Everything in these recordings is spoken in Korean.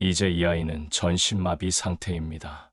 이제 이 아이는 전신마비 상태입니다.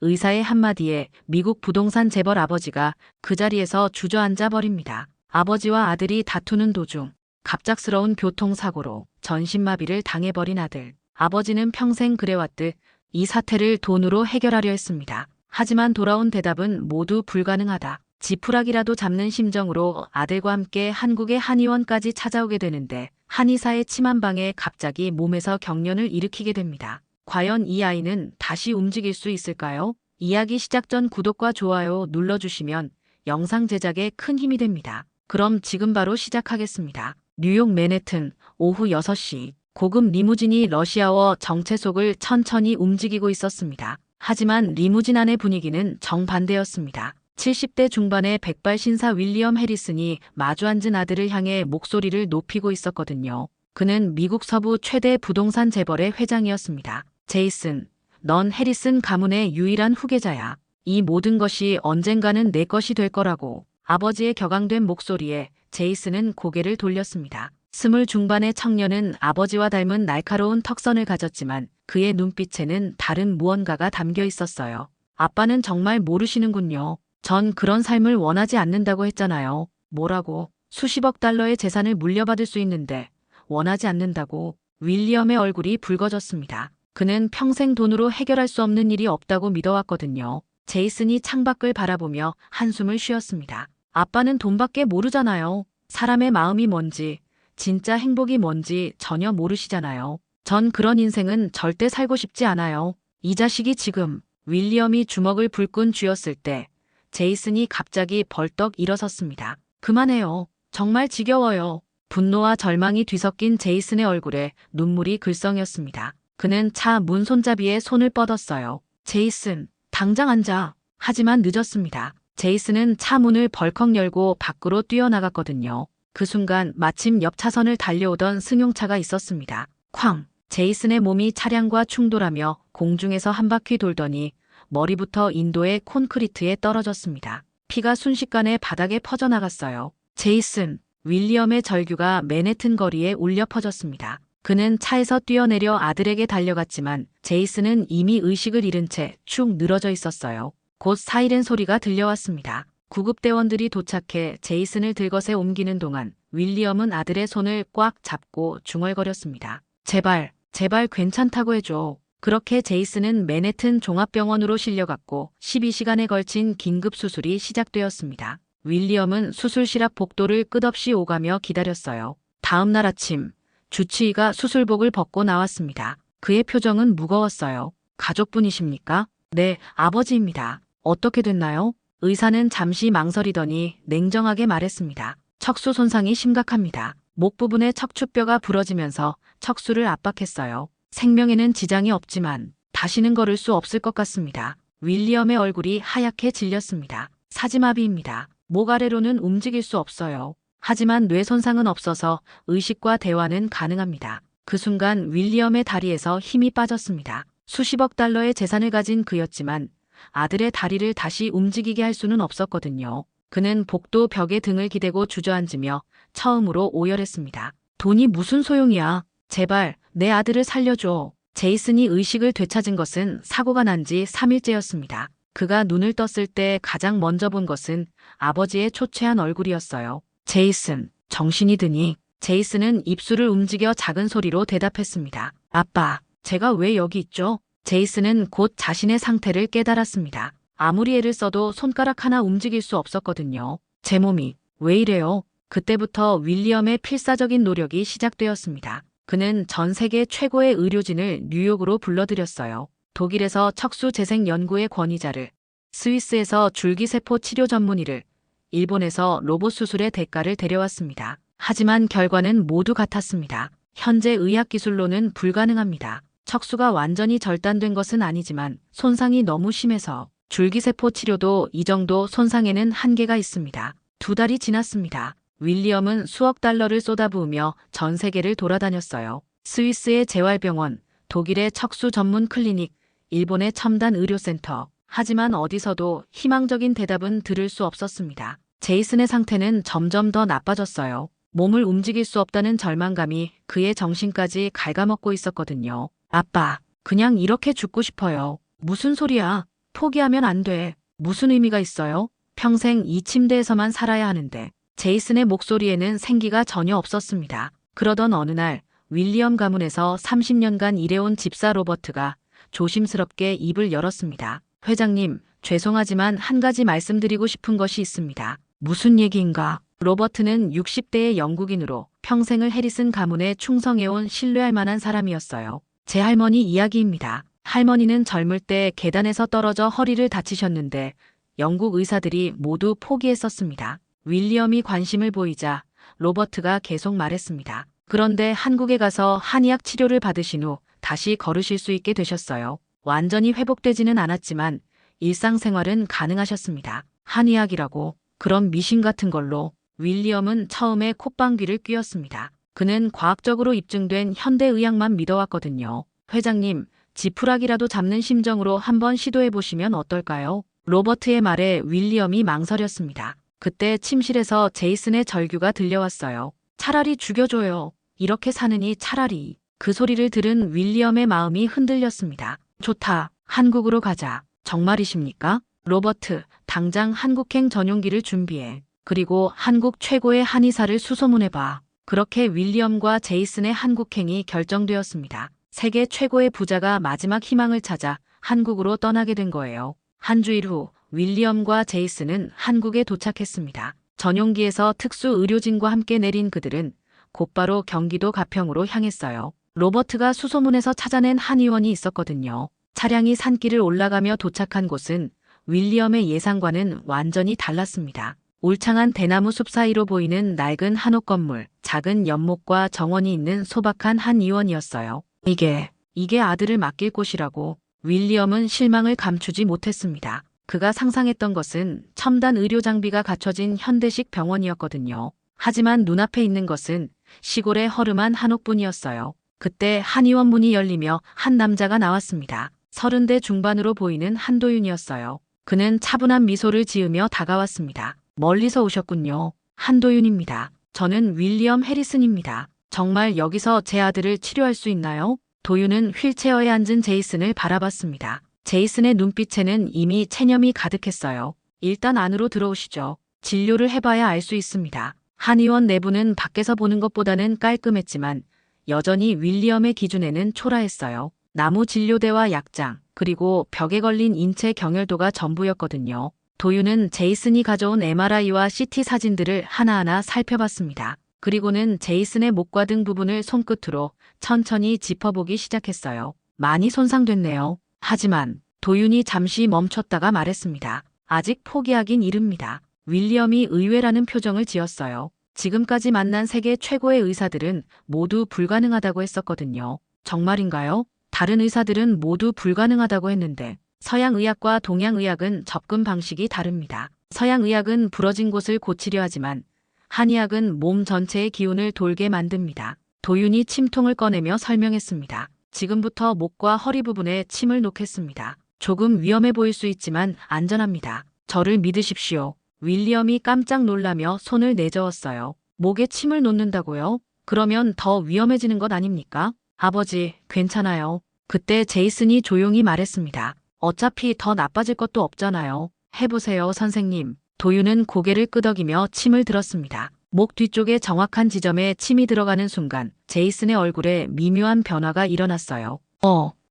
의사의 한마디에 미국 부동산 재벌 아버지가 그 자리에서 주저앉아 버립니다. 아버지와 아들이 다투는 도중 갑작스러운 교통사고로 전신마비를 당해버린 아들. 아버지는 평생 그래왔듯 이 사태를 돈으로 해결하려 했습니다. 하지만 돌아온 대답은 모두 불가능하다. 지푸라기라도 잡는 심정으로 아들과 함께 한국의 한의원까지 찾아오게 되는데 한의사의 침 한 방에 갑자기 몸에서 경련을 일으키게 됩니다. 과연 이 아이는 다시 움직일 수 있을까요? 이야기 시작 전 구독과 좋아요 눌러주시면 영상 제작에 큰 힘이 됩니다. 그럼 지금 바로 시작하겠습니다. 뉴욕 맨해튼 오후 6시 고급 리무진이 러시아워 정체속을 천천히 움직이고 있었습니다. 하지만 리무진 안의 분위기는 정반대였습니다. 70대 중반의 백발 신사 윌리엄 해리슨이 마주 앉은 아들을 향해 목소리를 높이고 있었거든요. 그는 미국 서부 최대 부동산 재벌의 회장이었습니다. 제이슨, 넌 해리슨 가문의 유일한 후계자야. 이 모든 것이 언젠가는 내 것이 될 거라고. 아버지의 격앙된 목소리에 제이슨은 고개를 돌렸습니다. 20 중반의 청년은 아버지와 닮은 날카로운 턱선을 가졌지만 그의 눈빛에는 다른 무언가가 담겨 있었어요. 아빠는 정말 모르시는군요. 전 그런 삶을 원하지 않는다고 했잖아요. 뭐라고? 수십억 달러의 재산을 물려받을 수 있는데 원하지 않는다고. 윌리엄의 얼굴이 붉어졌습니다. 그는 평생 돈으로 해결할 수 없는 일이 없다고 믿어왔거든요. 제이슨이 창밖을 바라보며 한숨을 쉬었습니다. 아빠는 돈밖에 모르잖아요. 사람의 마음이 뭔지, 진짜 행복이 뭔지 전혀 모르시잖아요. 전 그런 인생은 절대 살고 싶지 않아요. 이 자식이 지금. 윌리엄이 주먹을 불끈 쥐었을 때 제이슨이 갑자기 벌떡 일어섰습니다. 그만해요. 정말 지겨워요. 분노와 절망이 뒤섞인 제이슨의 얼굴에 눈물이 글썽였습니다. 그는 차 문 손잡이에 손을 뻗었어요. 제이슨, 당장 앉아. 하지만 늦었습니다. 제이슨은 차 문을 벌컥 열고 밖으로 뛰어나갔거든요. 그 순간 마침 옆 차선을 달려오던 승용차가 있었습니다. 쾅! 제이슨의 몸이 차량과 충돌하며 공중에서 한 바퀴 돌더니 머리부터 인도의 콘크리트에 떨어졌습니다. 피가 순식간에 바닥에 퍼져나갔어요. 제이슨, 윌리엄의 절규가 맨해튼 거리에 울려 퍼졌습니다. 그는 차에서 뛰어내려 아들에게 달려갔지만 제이슨은 이미 의식을 잃은 채 축 늘어져 있었어요. 곧 사이렌 소리가 들려왔습니다. 구급대원들이 도착해 제이슨을 들것에 옮기는 동안 윌리엄은 아들의 손을 꽉 잡고 중얼거렸습니다. 제발, 제발 괜찮다고 해줘. 그렇게 제이슨은 맨해튼 종합병원으로 실려갔고 12시간에 걸친 긴급수술이 시작되었습니다. 윌리엄은 수술실 앞 복도를 끝없이 오가며 기다렸어요. 다음 날 아침, 주치의가 수술복을 벗고 나왔습니다. 그의 표정은 무거웠어요. 가족분이십니까? 네, 아버지입니다. 어떻게 됐나요? 의사는 잠시 망설이더니 냉정하게 말했습니다. 척수 손상이 심각합니다. 목 부분의 척추뼈가 부러지면서 척수를 압박했어요. 생명에는 지장이 없지만 다시는 걸을 수 없을 것 같습니다. 윌리엄의 얼굴이 하얗게 질렸습니다. 사지마비입니다. 목 아래로는 움직일 수 없어요. 하지만 뇌 손상은 없어서 의식과 대화는 가능합니다. 그 순간 윌리엄의 다리에서 힘이 빠졌습니다. 수십억 달러의 재산을 가진 그였지만 아들의 다리를 다시 움직이게 할 수는 없었거든요. 그는 복도 벽에 등을 기대고 주저앉으며 처음으로 오열했습니다. 돈이 무슨 소용이야. 제발 내 아들을 살려줘. 제이슨이 의식을 되찾은 것은 사고가 난 지 3일째였습니다. 그가 눈을 떴을 때 가장 먼저 본 것은 아버지의 초췌한 얼굴이었어요. 제이슨, 정신이 드니? 제이슨은 입술을 움직여 작은 소리로 대답했습니다. 아빠, 제가 왜 여기 있죠? 제이슨은 곧 자신의 상태를 깨달았습니다. 아무리 애를 써도 손가락 하나 움직일 수 없었거든요. 제 몸이 왜 이래요? 그때부터 윌리엄의 필사적인 노력이 시작되었습니다. 그는 전 세계 최고의 의료진을 뉴욕으로 불러들였어요. 독일에서 척수 재생 연구의 권위자를, 스위스에서 줄기세포 치료 전문의를, 일본에서 로봇 수술의 대가를 데려왔습니다. 하지만 결과는 모두 같았습니다. 현재 의학기술로는 불가능합니다. 척수가 완전히 절단된 것은 아니지만 손상이 너무 심해서 줄기세포 치료도 이 정도 손상에는 한계가 있습니다. 2달이 지났습니다. 윌리엄은 수억 달러를 쏟아부으며 전 세계를 돌아다녔어요. 스위스의 재활병원, 독일의 척수 전문 클리닉, 일본의 첨단 의료센터. 하지만 어디서도 희망적인 대답은 들을 수 없었습니다. 제이슨의 상태는 점점 더 나빠졌어요. 몸을 움직일 수 없다는 절망감이 그의 정신까지 갉아먹고 있었거든요. 아빠, 그냥 이렇게 죽고 싶어요. 무슨 소리야? 포기하면 안 돼. 무슨 의미가 있어요? 평생 이 침대에서만 살아야 하는데. 제이슨의 목소리에는 생기가 전혀 없었습니다. 그러던 어느 날 윌리엄 가문에서 30년간 일해온 집사 로버트가 조심스럽게 입을 열었습니다. 회장님, 죄송하지만 한 가지 말씀드리고 싶은 것이 있습니다. 무슨 얘기인가? 로버트는 60대의 영국인으로 평생을 해리슨 가문에 충성해온 신뢰할 만한 사람이었어요. 제 할머니 이야기입니다. 할머니는 젊을 때 계단에서 떨어져 허리를 다치셨는데 영국 의사들이 모두 포기했었습니다. 윌리엄이 관심을 보이자 로버트가 계속 말했습니다. 그런데 한국에 가서 한의학 치료를 받으신 후 다시 걸으실 수 있게 되셨어요. 완전히 회복되지는 않았지만 일상생활은 가능하셨습니다. 한의학이라고 그런 미신 같은 걸로. 윌리엄은 처음에 콧방귀를 뀌었습니다. 그는 과학적으로 입증된 현대의학만 믿어왔거든요. 회장님, 지푸라기라도 잡는 심정으로 한번 시도해보시면 어떨까요? 로버트의 말에 윌리엄이 망설였습니다. 그때 침실에서 제이슨의 절규가 들려왔어요. 차라리 죽여줘요. 이렇게 사느니 차라리. 그 소리를 들은 윌리엄의 마음이 흔들렸습니다. 좋다. 한국으로 가자. 정말이십니까? 로버트, 당장 한국행 전용기를 준비해. 그리고 한국 최고의 한의사를 수소문해봐. 그렇게 윌리엄과 제이슨의 한국행이 결정되었습니다. 세계 최고의 부자가 마지막 희망을 찾아 한국으로 떠나게 된 거예요. 한 주일 후 윌리엄과 제이슨은 한국에 도착했습니다. 전용기에서 특수 의료진과 함께 내린 그들은 곧바로 경기도 가평으로 향했어요. 로버트가 수소문에서 찾아낸 한의원이 있었거든요. 차량이 산길을 올라가며 도착한 곳은 윌리엄의 예상과는 완전히 달랐습니다. 울창한 대나무 숲 사이로 보이는 낡은 한옥 건물, 작은 연못과 정원이 있는 소박한 한의원이었어요. 이게 아들을 맡길 곳이라고. 윌리엄은 실망을 감추지 못했습니다. 그가 상상했던 것은 첨단 의료 장비가 갖춰진 현대식 병원이었거든요. 하지만 눈앞에 있는 것은 시골의 허름한 한옥뿐이었어요. 그때 한의원 문이 열리며 한 남자가 나왔습니다. 30대 중반으로 보이는 한도윤이었어요. 그는 차분한 미소를 지으며 다가왔습니다. 멀리서 오셨군요. 한도윤입니다. 저는 윌리엄 해리슨입니다. 정말 여기서 제 아들을 치료할 수 있나요? 도윤은 휠체어에 앉은 제이슨을 바라봤습니다. 제이슨의 눈빛에는 이미 체념이 가득했어요. 일단 안으로 들어오시죠. 진료를 해봐야 알 수 있습니다. 한의원 내부는 밖에서 보는 것보다는 깔끔했지만 여전히 윌리엄의 기준에는 초라했어요. 나무 진료대와 약장, 그리고 벽에 걸린 인체 경혈도가 전부였거든요. 도윤은 제이슨이 가져온 MRI와 CT 사진들을 하나하나 살펴봤습니다. 그리고는 제이슨의 목과 등 부분을 손끝으로 천천히 짚어보기 시작했어요. 많이 손상됐네요. 하지만 도윤이 잠시 멈췄다가 말했습니다. 아직 포기하긴 이릅니다. 윌리엄이 의외라는 표정을 지었어요. 지금까지 만난 세계 최고의 의사들은 모두 불가능하다고 했었거든요. 정말인가요? 다른 의사들은 모두 불가능하다고 했는데 서양의학과 동양의학은 접근 방식이 다릅니다. 서양의학은 부러진 곳을 고치려 하지만 한의학은 몸 전체의 기운을 돌게 만듭니다. 도윤이 침통을 꺼내며 설명했습니다. 지금부터 목과 허리 부분에 침을 놓겠습니다. 조금 위험해 보일 수 있지만 안전합니다. 저를 믿으십시오. 윌리엄이 깜짝 놀라며 손을 내저었어요. 목에 침을 놓는다고요? 그러면 더 위험해지는 것 아닙니까? 아버지, 괜찮아요. 그때 제이슨이 조용히 말했습니다. 어차피 더 나빠질 것도 없잖아요. 해보세요, 선생님. 도윤은 고개를 끄덕이며 침을 들었습니다. 목 뒤쪽에 정확한 지점에 침이 들어가는 순간 제이슨의 얼굴에 미묘한 변화가 일어났어요.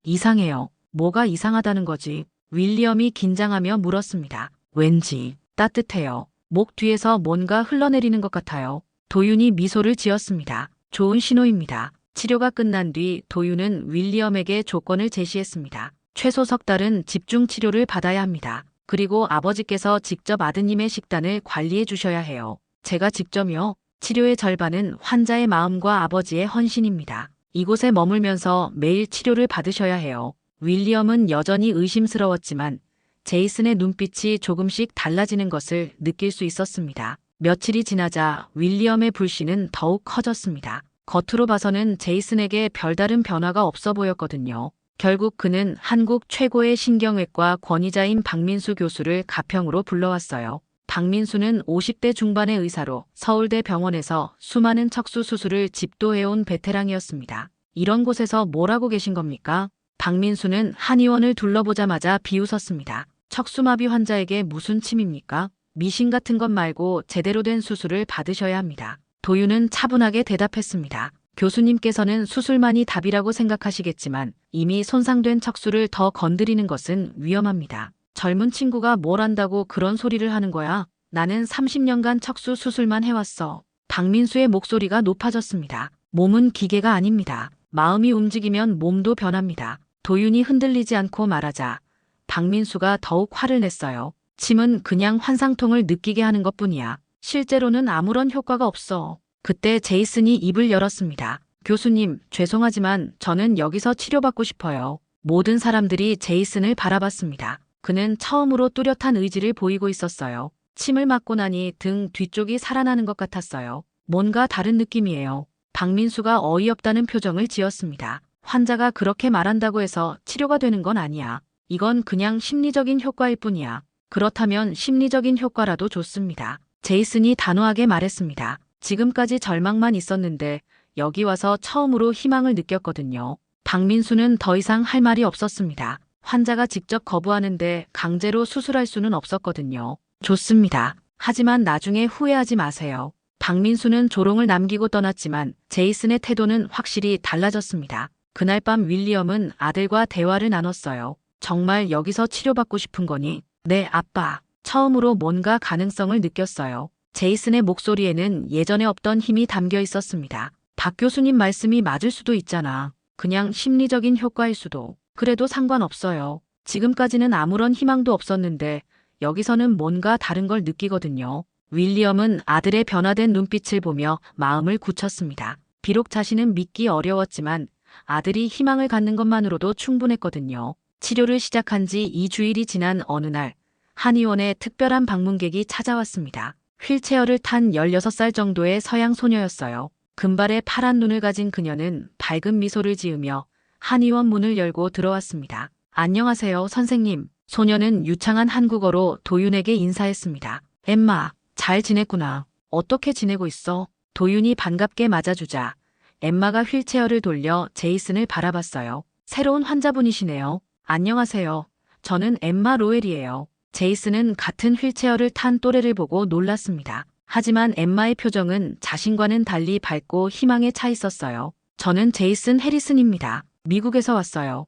이상해요. 뭐가 이상하다는 거지? 윌리엄이 긴장하며 물었습니다. 왠지 따뜻해요. 목 뒤에서 뭔가 흘러내리는 것 같아요. 도윤이 미소를 지었습니다. 좋은 신호입니다. 치료가 끝난 뒤 도윤은 윌리엄에게 조건을 제시했습니다. 최소 석 달은 집중 치료를 받아야 합니다. 그리고 아버지께서 직접 아드님의 식단을 관리해 주셔야 해요. 제가 직접요? 치료의 절반은 환자의 마음과 아버지의 헌신입니다. 이곳에 머물면서 매일 치료를 받으셔야 해요. 윌리엄은 여전히 의심스러웠지만 제이슨의 눈빛이 조금씩 달라지는 것을 느낄 수 있었습니다. 며칠이 지나자 윌리엄의 불신은 더욱 커졌습니다. 겉으로 봐서는 제이슨에게 별다른 변화가 없어 보였거든요. 결국 그는 한국 최고의 신경외과 권위자인 박민수 교수를 가평으로 불러왔어요. 박민수는 50대 중반의 의사로 서울대 병원에서 수많은 척수 수술을 집도해온 베테랑이었습니다. 이런 곳에서 뭘 하고 계신 겁니까? 박민수는 한의원을 둘러보자마자 비웃었습니다. 척수마비 환자에게 무슨 침입니까? 미신 같은 것 말고 제대로 된 수술을 받으셔야 합니다. 도윤은 차분하게 대답했습니다. 교수님께서는 수술만이 답이라고 생각하시겠지만 이미 손상된 척수를 더 건드리는 것은 위험합니다. 젊은 친구가 뭘 안다고 그런 소리를 하는 거야? 나는 30년간 척수 수술만 해왔어. 박민수의 목소리가 높아졌습니다. 몸은 기계가 아닙니다. 마음이 움직이면 몸도 변합니다. 도윤이 흔들리지 않고 말하자 박민수가 더욱 화를 냈어요. 침은 그냥 환상통을 느끼게 하는 것뿐이야. 실제로는 아무런 효과가 없어. 그때 제이슨이 입을 열었습니다. 교수님, 죄송하지만 저는 여기서 치료받고 싶어요. 모든 사람들이 제이슨을 바라봤습니다. 그는 처음으로 뚜렷한 의지를 보이고 있었어요. 침을 맞고 나니 등 뒤쪽이 살아나는 것 같았어요. 뭔가 다른 느낌이에요. 박민수가 어이없다는 표정을 지었습니다. 환자가 그렇게 말한다고 해서 치료가 되는 건 아니야. 이건 그냥 심리적인 효과일 뿐이야. 그렇다면 심리적인 효과라도 좋습니다. 제이슨이 단호하게 말했습니다. 지금까지 절망만 있었는데 여기 와서 처음으로 희망을 느꼈거든요. 박민수는 더 이상 할 말이 없었습니다. 환자가 직접 거부하는데 강제로 수술할 수는 없었거든요. 좋습니다. 하지만 나중에 후회하지 마세요. 박민수는 조롱을 남기고 떠났지만 제이슨의 태도는 확실히 달라졌습니다. 그날 밤 윌리엄은 아들과 대화를 나눴어요. 정말 여기서 치료받고 싶은 거니? 네, 아빠. 처음으로 뭔가 가능성을 느꼈어요. 제이슨의 목소리에는 예전에 없던 힘이 담겨 있었습니다. 박 교수님 말씀이 맞을 수도 있잖아. 그냥 심리적인 효과일 수도. 그래도 상관없어요. 지금까지는 아무런 희망도 없었는데 여기서는 뭔가 다른 걸 느끼거든요. 윌리엄은 아들의 변화된 눈빛을 보며 마음을 굳혔습니다. 비록 자신은 믿기 어려웠지만 아들이 희망을 갖는 것만으로도 충분했거든요. 치료를 시작한 지 2주일이 지난 어느 날 한의원에 특별한 방문객이 찾아왔습니다. 휠체어를 탄 16살 정도의 서양 소녀였어요. 금발의 파란 눈을 가진 그녀는 밝은 미소를 지으며 한의원 문을 열고 들어왔습니다. 안녕하세요, 선생님. 소녀는 유창한 한국어로 도윤에게 인사했습니다. 엠마, 잘 지냈구나. 어떻게 지내고 있어? 도윤이 반갑게 맞아주자 엠마가 휠체어를 돌려 제이슨을 바라봤어요. 새로운 환자분이시네요. 안녕하세요. 저는 엠마 로엘이에요. 제이슨은 같은 휠체어를 탄 또래를 보고 놀랐습니다. 하지만 엠마의 표정은 자신과는 달리 밝고 희망에 차 있었어요. 저는 제이슨 해리슨입니다. 미국에서 왔어요.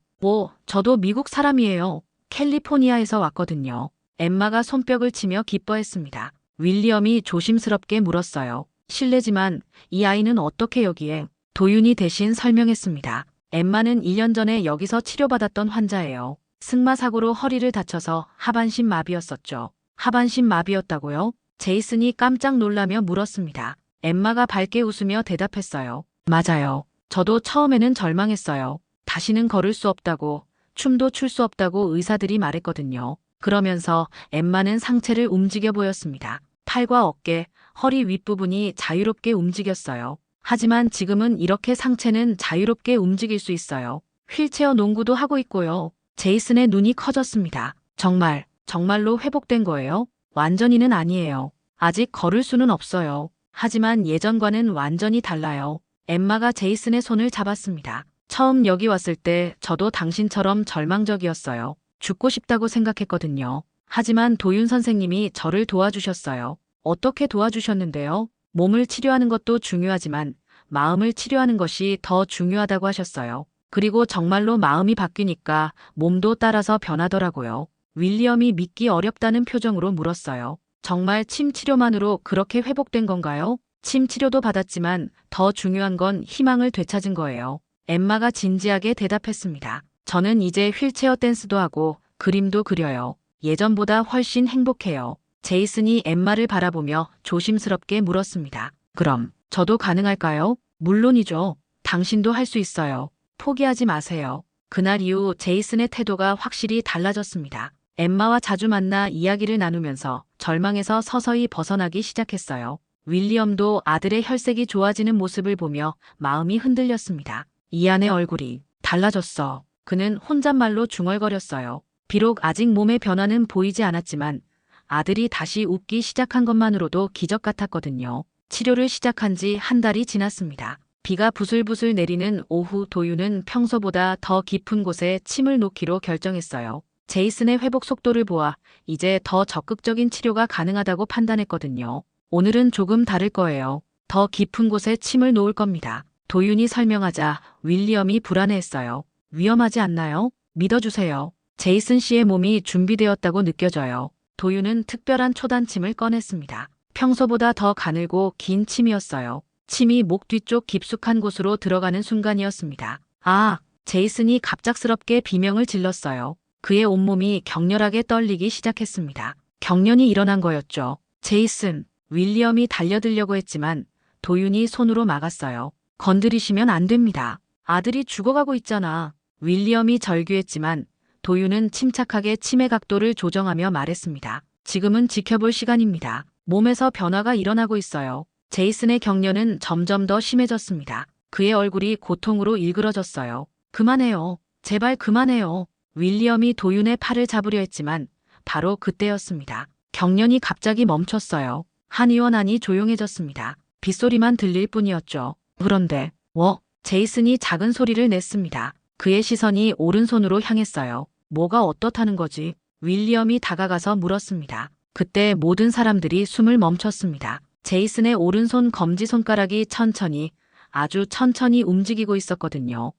저도 미국 사람이에요. 캘리포니아에서 왔거든요. 엠마가 손뼉을 치며 기뻐했습니다. 윌리엄이 조심스럽게 물었어요. 실례지만 이 아이는 어떻게 여기에? 도윤이 대신 설명했습니다. 엠마는 1년 전에 여기서 치료받았던 환자예요. 승마 사고로 허리를 다쳐서 하반신 마비였었죠. 하반신 마비였다고요? 제이슨이 깜짝 놀라며 물었습니다. 엠마가 밝게 웃으며 대답했어요. 맞아요. 저도 처음에는 절망했어요. 다시는 걸을 수 없다고, 춤도 출 수 없다고 의사들이 말했거든요. 그러면서 엠마는 상체를 움직여 보였습니다. 팔과 어깨, 허리 윗부분이 자유롭게 움직였어요. 하지만 지금은 이렇게 상체는 자유롭게 움직일 수 있어요. 휠체어 농구도 하고 있고요. 제이슨의 눈이 커졌습니다. 정말로 회복된 거예요? 완전히는 아니에요. 아직 걸을 수는 없어요. 하지만 예전과는 완전히 달라요. 엠마가 제이슨의 손을 잡았습니다. 처음 여기 왔을 때 저도 당신처럼 절망적이었어요. 죽고 싶다고 생각했거든요. 하지만 도윤 선생님이 저를 도와주셨어요. 어떻게 도와주셨는데요? 몸을 치료하는 것도 중요하지만 마음을 치료하는 것이 더 중요하다고 하셨어요. 그리고 정말로 마음이 바뀌니까 몸도 따라서 변하더라고요. 윌리엄이 믿기 어렵다는 표정으로 물었어요. 정말 침 치료만으로 그렇게 회복된 건가요? 침 치료도 받았지만 더 중요한 건 희망을 되찾은 거예요. 엠마가 진지하게 대답했습니다. 저는 이제 휠체어 댄스도 하고 그림도 그려요. 예전보다 훨씬 행복해요. 제이슨이 엠마를 바라보며 조심스럽게 물었습니다. 그럼 저도 가능할까요? 물론이죠. 당신도 할 수 있어요. 포기하지 마세요. 그날 이후 제이슨의 태도가 확실히 달라졌습니다. 엠마와 자주 만나 이야기를 나누면서 절망에서 서서히 벗어나기 시작했어요. 윌리엄도 아들의 혈색이 좋아지는 모습을 보며 마음이 흔들렸습니다. 이안의 얼굴이 달라졌어. 그는 혼잣말로 중얼거렸어요. 비록 아직 몸의 변화는 보이지 않았지만 아들이 다시 웃기 시작한 것만으로도 기적 같았거든요. 치료를 시작한 지 한 달이 지났습니다. 비가 부슬부슬 내리는 오후 도윤은 평소보다 더 깊은 곳에 침을 놓기로 결정했어요. 제이슨의 회복 속도를 보아 이제 더 적극적인 치료가 가능하다고 판단했거든요. 오늘은 조금 다를 거예요. 더 깊은 곳에 침을 놓을 겁니다. 도윤이 설명하자 윌리엄이 불안해했어요. 위험하지 않나요? 믿어주세요. 제이슨 씨의 몸이 준비되었다고 느껴져요. 도윤은 특별한 초단침을 꺼냈습니다. 평소보다 더 가늘고 긴 침이었어요. 침이 목 뒤쪽 깊숙한 곳으로 들어가는 순간이었습니다. 아, 제이슨이 갑작스럽게 비명을 질렀어요. 그의 온몸이 격렬하게 떨리기 시작했습니다. 경련이 일어난 거였죠. 제이슨, 윌리엄이 달려들려고 했지만 도윤이 손으로 막았어요. 건드리시면 안 됩니다. 아들이 죽어가고 있잖아. 윌리엄이 절규했지만 도윤은 침착하게 침의 각도를 조정하며 말했습니다. 지금은 지켜볼 시간입니다. 몸에서 변화가 일어나고 있어요. 제이슨의 경련은 점점 더 심해졌습니다. 그의 얼굴이 고통으로 일그러졌어요. 그만해요. 제발 그만해요. 윌리엄이 도윤의 팔을 잡으려 했지만 바로 그때였습니다. 경련이 갑자기 멈췄어요. 한의원 안이 조용해졌습니다. 빗소리만 들릴 뿐이었죠. 그런데 제이슨이 작은 소리를 냈습니다. 그의 시선이 오른손으로 향했어요. 뭐가 어떻다는 거지? 윌리엄이 다가가서 물었습니다. 그때 모든 사람들이 숨을 멈췄습니다. 제이슨의 오른손 검지손가락이 천천히, 아주 천천히 움직이고 있었거든요.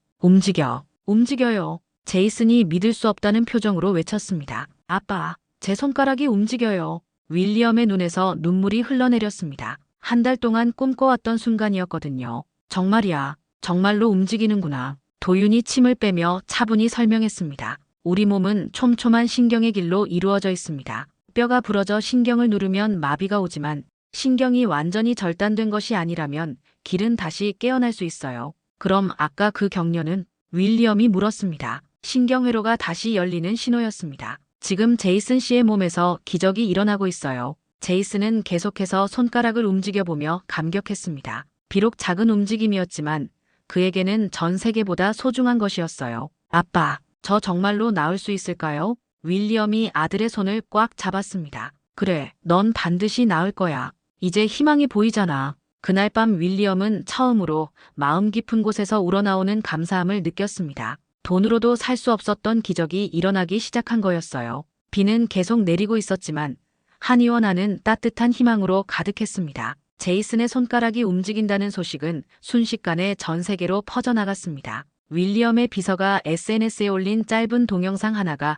움직여요. 제이슨이 믿을 수 없다는 표정으로 외쳤습니다. 아빠, 제 손가락이 움직여요. 윌리엄의 눈에서 눈물이 흘러내렸습니다. 한 달 동안 꿈꿔왔던 순간이었거든요. 정말이야. 정말로 움직이는구나. 도윤이 침을 빼며 차분히 설명했습니다. 우리 몸은 촘촘한 신경의 길로 이루어져 있습니다. 뼈가 부러져 신경을 누르면 마비가 오지만 신경이 완전히 절단된 것이 아니라면 길은 다시 깨어날 수 있어요. 그럼 아까 그 경련은? 윌리엄이 물었습니다. 신경회로가 다시 열리는 신호였습니다. 지금 제이슨 씨의 몸에서 기적이 일어나고 있어요. 제이슨은 계속해서 손가락을 움직여보며 감격했습니다. 비록 작은 움직임이었지만 그에게는 전 세계보다 소중한 것이었어요. 아빠, 저 정말로 나을 수 있을까요? 윌리엄이 아들의 손을 꽉 잡았습니다. 그래, 넌 반드시 나을 거야. 이제 희망이 보이잖아. 그날 밤 윌리엄은 처음으로 마음 깊은 곳에서 우러나오는 감사함을 느꼈습니다. 돈으로도 살 수 없었던 기적이 일어나기 시작한 거였어요. 비는 계속 내리고 있었지만 한의원 안은 따뜻한 희망으로 가득했습니다. 제이슨의 손가락이 움직인다는 소식은 순식간에 전 세계로 퍼져나갔습니다. 윌리엄의 비서가 SNS에 올린 짧은 동영상 하나가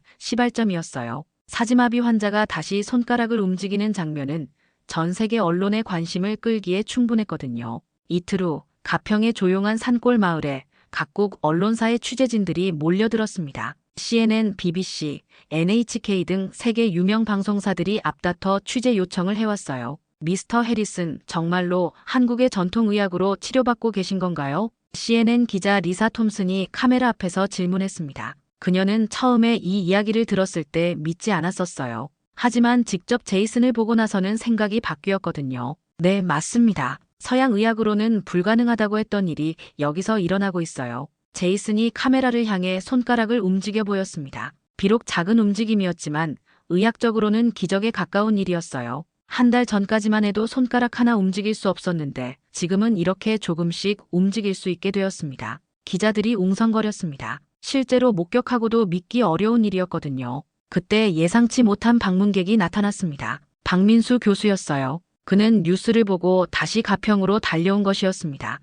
시발점이었어요. 사지마비 환자가 다시 손가락을 움직이는 장면은 전 세계 언론의 관심을 끌기에 충분했거든요. 이틀 후 가평의 조용한 산골 마을에 각국 언론사의 취재진들이 몰려들었습니다. CNN, BBC, NHK 등 세계 유명 방송사들이 앞다퉈 취재 요청을 해왔어요. 미스터 해리슨, 정말로 한국의 전통의학으로 치료받고 계신 건가요? CNN 기자 리사 톰슨이 카메라 앞에서 질문했습니다. 그녀는 처음에 이 이야기를 들었을 때 믿지 않았었어요. 하지만 직접 제이슨을 보고 나서는 생각이 바뀌었거든요. 네, 맞습니다. 서양 의학으로는 불가능하다고 했던 일이 여기서 일어나고 있어요. 제이슨이 카메라를 향해 손가락을 움직여 보였습니다. 비록 작은 움직임이었지만 의학적으로는 기적에 가까운 일이었어요. 한 달 전까지만 해도 손가락 하나 움직일 수 없었는데 지금은 이렇게 조금씩 움직일 수 있게 되었습니다. 기자들이 웅성거렸습니다. 실제로 목격하고도 믿기 어려운 일이었거든요. 그때 예상치 못한 방문객이 나타났습니다. 박민수 교수였어요. 그는 뉴스를 보고 다시 가평으로 달려온 것이었습니다.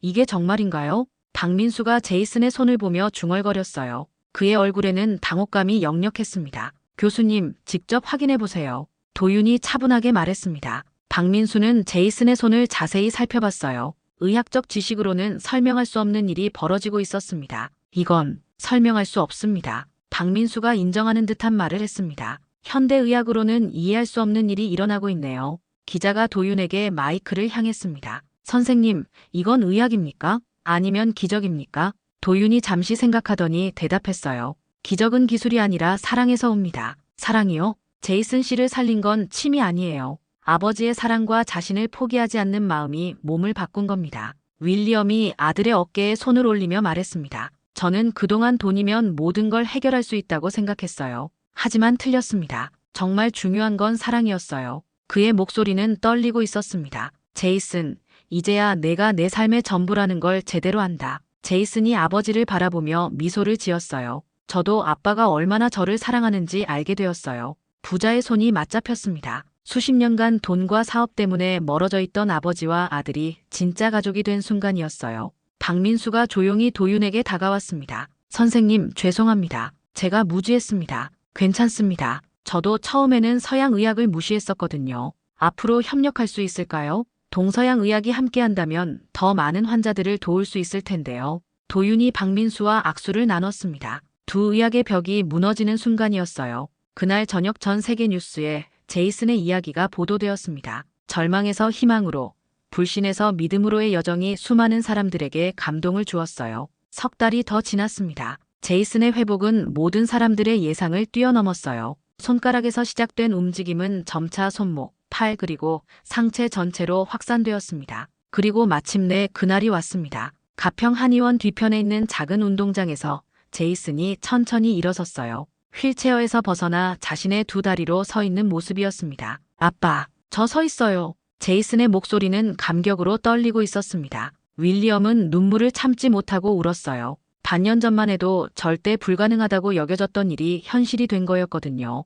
이게 정말인가요? 박민수가 제이슨의 손을 보며 중얼거렸어요. 그의 얼굴에는 당혹감이 역력했습니다. 교수님, 직접 확인해 보세요. 도윤이 차분하게 말했습니다. 박민수는 제이슨의 손을 자세히 살펴봤어요. 의학적 지식으로는 설명할 수 없는 일이 벌어지고 있었습니다. 이건 설명할 수 없습니다. 박민수가 인정하는 듯한 말을 했습니다. 현대의학으로는 이해할 수 없는 일이 일어나고 있네요. 기자가 도윤에게 마이크를 향했습니다. 선생님, 이건 의학입니까? 아니면 기적입니까? 도윤이 잠시 생각하더니 대답했어요. 기적은 기술이 아니라 사랑에서 옵니다. 사랑이요? 제이슨 씨를 살린 건 침이 아니에요. 아버지의 사랑과 자신을 포기하지 않는 마음이 몸을 바꾼 겁니다. 윌리엄이 아들의 어깨에 손을 올리며 말했습니다. 저는 그동안 돈이면 모든 걸 해결할 수 있다고 생각했어요. 하지만 틀렸습니다. 정말 중요한 건 사랑이었어요. 그의 목소리는 떨리고 있었습니다. 제이슨, 이제야 내가 내 삶의 전부라는 걸 제대로 안다. 제이슨이 아버지를 바라보며 미소를 지었어요. 저도 아빠가 얼마나 저를 사랑하는지 알게 되었어요. 부자의 손이 맞잡혔습니다. 수십 년간 돈과 사업 때문에 멀어져 있던 아버지와 아들이 진짜 가족이 된 순간이었어요. 박민수가 조용히 도윤에게 다가왔습니다. 선생님, 죄송합니다. 제가 무지했습니다. 괜찮습니다. 저도 처음에는 서양 의학을 무시했었거든요. 앞으로 협력할 수 있을까요? 동서양 의학이 함께한다면 더 많은 환자들을 도울 수 있을 텐데요. 도윤이 박민수와 악수를 나눴습니다. 두 의학의 벽이 무너지는 순간이었어요. 그날 저녁 전 세계 뉴스에 제이슨의 이야기가 보도되었습니다. 절망에서 희망으로, 불신에서 믿음으로의 여정이 수많은 사람들에게 감동을 주었어요. 석 달이 더 지났습니다. 제이슨의 회복은 모든 사람들의 예상을 뛰어넘었어요. 손가락에서 시작된 움직임은 점차 손목, 팔 그리고 상체 전체로 확산되었습니다. 그리고 마침내 그날이 왔습니다. 가평 한의원 뒤편에 있는 작은 운동장에서 제이슨이 천천히 일어섰어요. 휠체어에서 벗어나 자신의 두 다리로 서 있는 모습이었습니다. 아빠, 저 서 있어요. 제이슨의 목소리는 감격으로 떨리고 있었습니다. 윌리엄은 눈물을 참지 못하고 울었어요. 반년 전만 해도 절대 불가능하다고 여겨졌던 일이 현실이 된 거였거든요.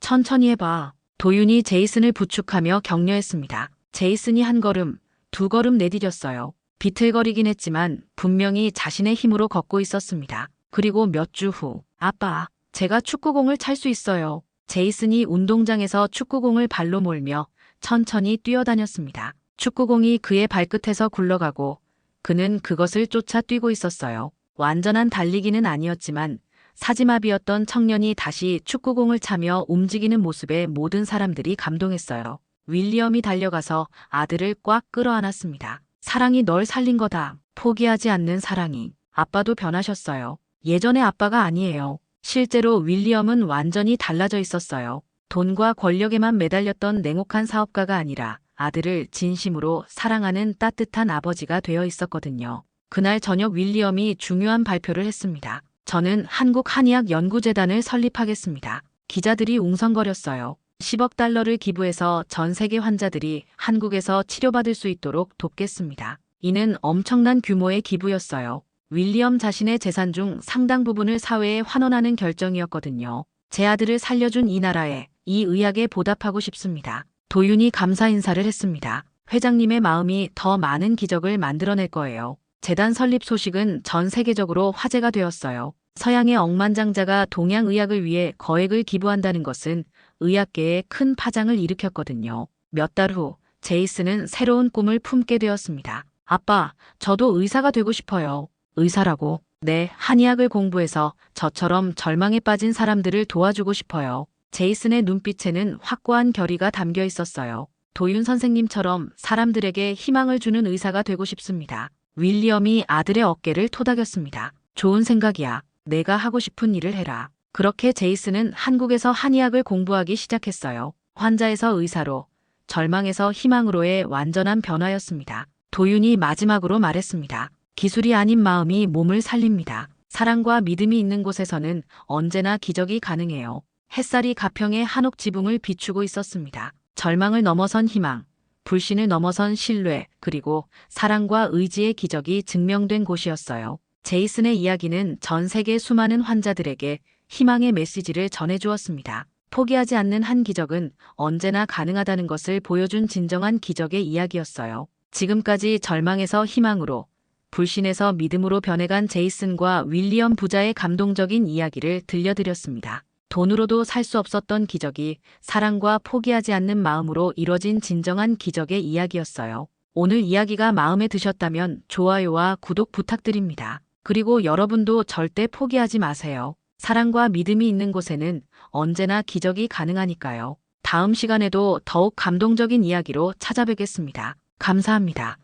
천천히 해봐. 도윤이 제이슨을 부축하며 격려했습니다. 제이슨이 한 걸음, 두 걸음 내디뎠어요. 비틀거리긴 했지만 분명히 자신의 힘으로 걷고 있었습니다. 그리고 몇 주 후, 아빠, 제가 축구공을 찰 수 있어요. 제이슨이 운동장에서 축구공을 발로 몰며 천천히 뛰어다녔습니다. 축구공이 그의 발끝에서 굴러가고 그는 그것을 쫓아 뛰고 있었어요. 완전한 달리기는 아니었지만 사지마비였던 청년이 다시 축구공을 차며 움직이는 모습에 모든 사람들이 감동했어요. 윌리엄이 달려가서 아들을 꽉 끌어안았습니다. 사랑이 널 살린 거다. 포기하지 않는 사랑이. 아빠도 변하셨어요. 예전의 아빠가 아니에요. 실제로 윌리엄은 완전히 달라져 있었어요. 돈과 권력에만 매달렸던 냉혹한 사업가가 아니라 아들을 진심으로 사랑하는 따뜻한 아버지가 되어 있었거든요. 그날 저녁 윌리엄이 중요한 발표를 했습니다. 저는 한국한의학연구재단을 설립하겠습니다. 기자들이 웅성거렸어요. 10억 달러를 기부해서 전 세계 환자들이 한국에서 치료받을 수 있도록 돕겠습니다. 이는 엄청난 규모의 기부였어요. 윌리엄 자신의 재산 중 상당 부분을 사회에 환원하는 결정이었거든요. 제 아들을 살려준 이 나라에, 이 의학에 보답하고 싶습니다. 도윤이 감사 인사를 했습니다. 회장님의 마음이 더 많은 기적을 만들어낼 거예요. 재단 설립 소식은 전 세계적으로 화제가 되었어요. 서양의 억만장자가 동양의학을 위해 거액을 기부한다는 것은 의학계에 큰 파장을 일으켰거든요. 몇 달 후, 제이슨은 새로운 꿈을 품게 되었습니다. 아빠, 저도 의사가 되고 싶어요. 의사라고? 네, 한의학을 공부해서 저처럼 절망에 빠진 사람들을 도와주고 싶어요. 제이슨의 눈빛에는 확고한 결의가 담겨 있었어요. 도윤 선생님처럼 사람들에게 희망을 주는 의사가 되고 싶습니다. 윌리엄이 아들의 어깨를 토닥였습니다. 좋은 생각이야. 내가 하고 싶은 일을 해라. 그렇게 제이슨은 한국에서 한의학을 공부하기 시작했어요. 환자에서 의사로, 절망에서 희망으로의 완전한 변화였습니다. 도윤이 마지막으로 말했습니다. 기술이 아닌 마음이 몸을 살립니다. 사랑과 믿음이 있는 곳에서는 언제나 기적이 가능해요. 햇살이 가평의 한옥 지붕을 비추고 있었습니다. 절망을 넘어선 희망, 불신을 넘어선 신뢰, 그리고 사랑과 의지의 기적이 증명된 곳이었어요. 제이슨의 이야기는 전 세계 수많은 환자들에게 희망의 메시지를 전해주었습니다. 포기하지 않는 한 기적은 언제나 가능하다는 것을 보여준 진정한 기적의 이야기였어요. 지금까지 절망에서 희망으로, 불신에서 믿음으로 변해간 제이슨과 윌리엄 부자의 감동적인 이야기를 들려드렸습니다. 돈으로도 살 수 없었던 기적이 사랑과 포기하지 않는 마음으로 이뤄진 진정한 기적의 이야기였어요. 오늘 이야기가 마음에 드셨다면 좋아요와 구독 부탁드립니다. 그리고 여러분도 절대 포기하지 마세요. 사랑과 믿음이 있는 곳에는 언제나 기적이 가능하니까요. 다음 시간에도 더욱 감동적인 이야기로 찾아뵙겠습니다. 감사합니다.